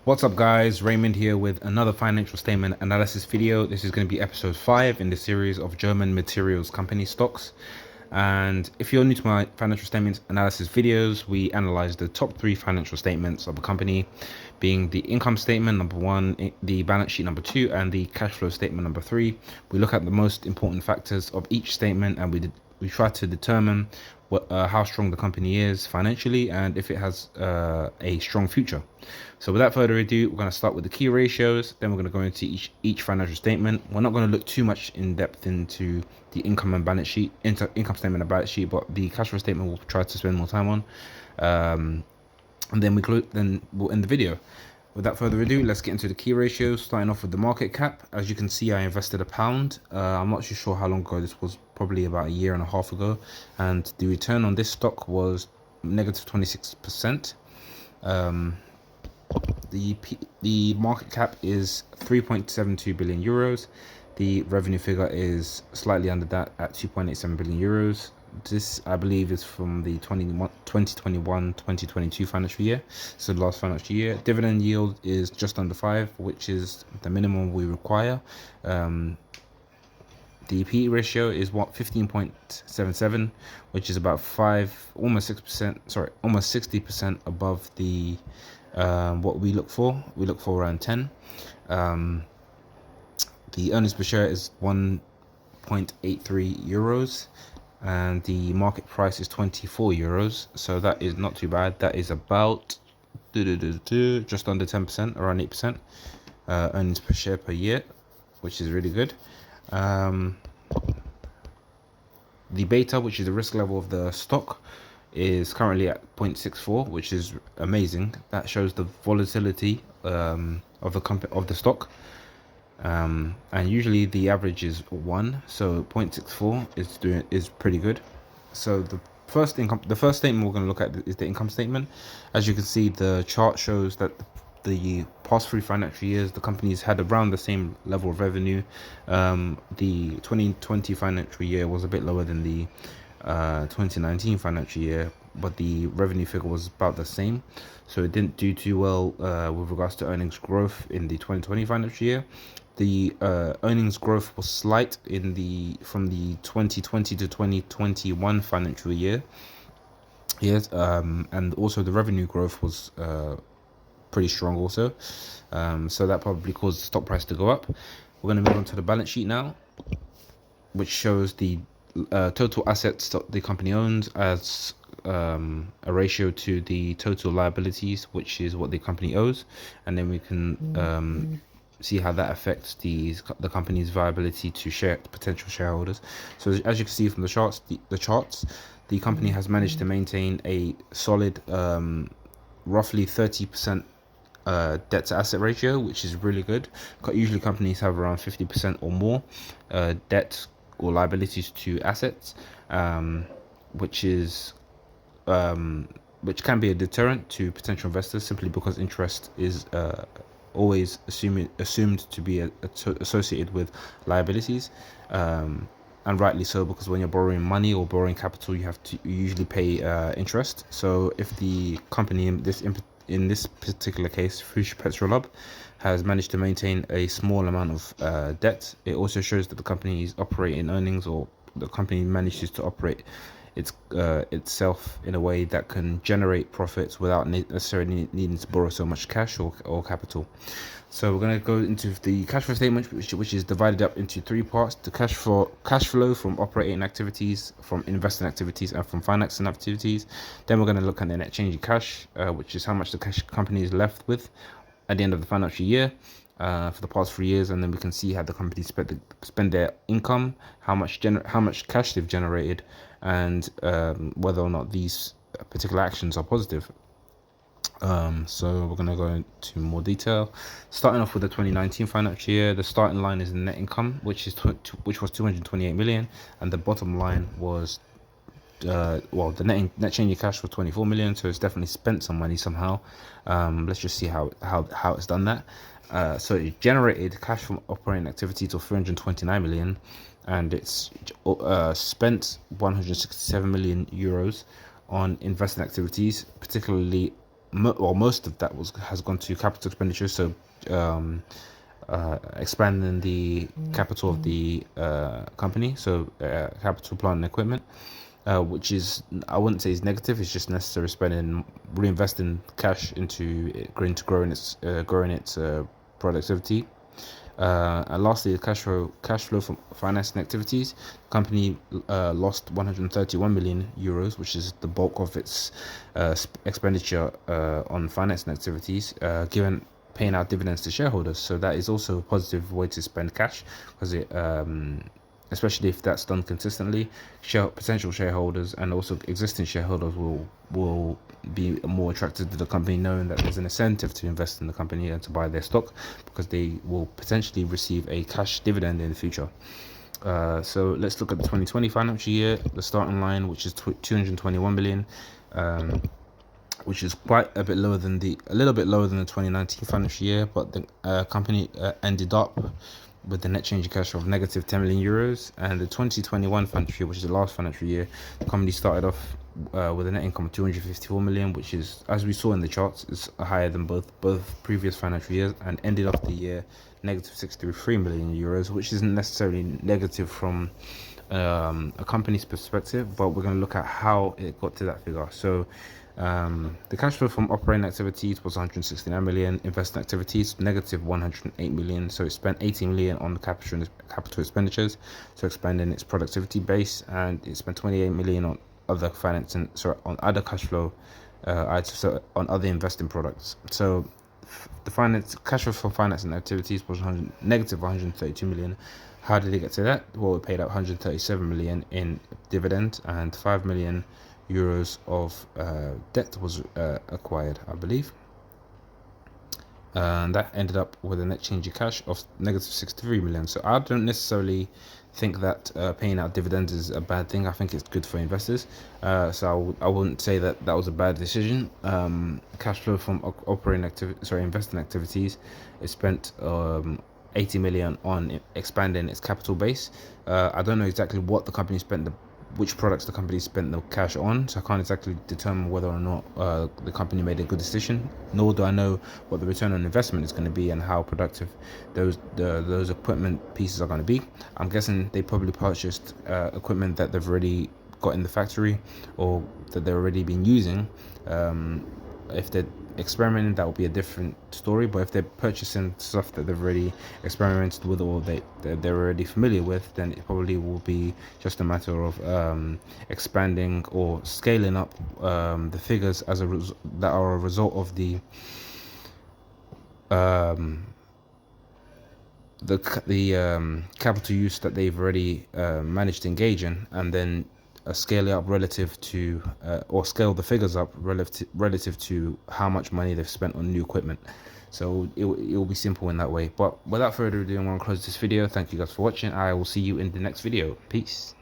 What's up guys, Raymond here with another financial statement analysis video. This is going to be episode 5 in the series of German materials company stocks. And if you're new to my financial statements analysis videos, we analyze the top 3 financial statements of a company, being the income statement number 1, the balance sheet number 2, and the cash flow statement number 3. We look at the most important factors of each statement, and we try to determine how strong the company is financially and if it has a strong future. So without further ado, we're going to start with the key ratios, then we're going to go into each financial statement. We're not going to look too much in depth into the income and balance sheet, income statement and balance sheet, but the cash flow statement we'll try to spend more time on, and then we'll end the video. Without further ado, let's get into the key ratios, starting off with the market cap. As you can see, I invested £1. I'm not too sure how long ago this was, probably about a year and a half ago, and the return on this stock was negative 26%. The market cap is 3.72 billion euros. The revenue figure is slightly under that at 2.87 billion euros. This, I believe, is from the 2021-2022 financial year, so the last financial year. Dividend yield is just under 5, which is the minimum we require. The PE ratio is 15.77, which is about almost 60% above the what we look for. We look for around 10. The earnings per share is 1.83 euros. And the market price is 24 euros, so that is not too bad. That is about just under 10%, around 8% earnings per share per year, which is really good. The beta, which is the risk level of the stock, is currently at 0.64, which is amazing. That shows the volatility of the stock. And usually the average is 1, so 0.64 is pretty good. So the first statement we're going to look at is the income statement. As you can see, the chart shows that the past 3 financial years the company's had around the same level of revenue. The 2020 financial year was a bit lower than the 2019 financial year, but the revenue figure was about the same, so it didn't do too well with regards to earnings growth in the 2020 financial year. The earnings growth was slight from the 2020 to 2021 financial year. Yes, and also the revenue growth was pretty strong also, so that probably caused the stock price to go up. We're going to move on to the balance sheet now, which shows the total assets that the company owns as a ratio to the total liabilities, which is what the company owes, and then we can see how that affects the company's viability to potential shareholders. So as you can see from the charts, the company has managed to maintain a solid roughly 30% debt to asset ratio, which is really good. Usually companies have around 50% or more debt or liabilities to assets, which can be a deterrent to potential investors, simply because interest is always assumed to be associated with liabilities, and rightly so, because when you're borrowing money or borrowing capital, you usually pay interest. So if the company in this particular case, FUCHS PETROLUB, has managed to maintain a small amount of debt, it also shows that the company is operating earnings, or the company manages to operate itself in a way that can generate profits without necessarily needing to borrow so much cash or capital. So we're going to go into the cash flow statement, which is divided up into 3 parts: the cash flow from operating activities, from investing activities, and from financing activities. Then we're going to look at the net change in cash, which is how much the cash company is left with at the end of the financial year for the past 3 years, and then we can see how the company spend their income, how much cash they've generated, and whether or not these particular actions are positive. So we're going to go into more detail, starting off with the 2019 financial year. The starting line is the net income, which was 228 million, and the bottom line was the net change in cash was 24 million. So it's definitely spent some money somehow. Let's just see how it's done that. So it generated cash from operating activities of 329 million, and it's spent 167 million euros on investing activities, particularly most of that has gone to capital expenditure. So expanding the capital of the company, so capital, plant and equipment, which is, I wouldn't say is negative, it's just necessary spending, reinvesting cash into growing its productivity. And lastly, the cash flow from financing activities. The company lost 131 million euros, which is the bulk of its expenditure on financing activities, given paying out dividends to shareholders. So that is also a positive way to spend cash, because it especially if that's done consistently, potential shareholders and also existing shareholders will be more attracted to the company, knowing that there's an incentive to invest in the company and to buy their stock, because they will potentially receive a cash dividend in the future. So let's look at the 2020 financial year, the starting line, which is 221 million, which is quite a little bit lower than the 2019 financial year, but the company ended up with the net change in cash of negative 10 million euros. And the 2021 financial year, which is the last financial year, the company started off with a net income of 254 million, which is, as we saw in the charts, is higher than both previous financial years, and ended off the year negative 63 million euros, which isn't necessarily negative from a company's perspective, but we're going to look at how it got to that figure. So the cash flow from operating activities was 169 million, investment activities negative 108 million. So it spent 18 million on the capital expenditures, so expanding its productivity base, and it spent 28 million on other on other cash flow items, so on other investing products. So the cash flow from financing activities was negative 132 million. How did it get to that? Well, we paid out 137 million in dividend, and 5 million euros of debt was acquired, I believe, and that ended up with a net change in cash of negative 63 million. So I don't necessarily think that paying out dividends is a bad thing. I think it's good for investors. So I wouldn't say that was a bad decision. Cash flow from investing activities, it spent 80 million on expanding its capital base. I don't know exactly what the company spent which products the company spent the cash on, so I can't exactly determine whether or not the company made a good decision, nor do I know what the return on investment is going to be and how productive those equipment pieces are going to be. I'm guessing they probably purchased equipment that they've already got in the factory, or that they've already been using. If they're experimenting, that will be a different story, but if they're purchasing stuff that they've already experimented with, or they're already familiar with, then it probably will be just a matter of expanding or scaling up the figures that are a result of the capital use that they've already managed to engage in, and then scale it up relative to or scale the figures up relative to how much money they've spent on new equipment. So it will be simple in that way. But without further ado, I'm going to close this video. Thank you guys for watching. I will see you in the next video. Peace.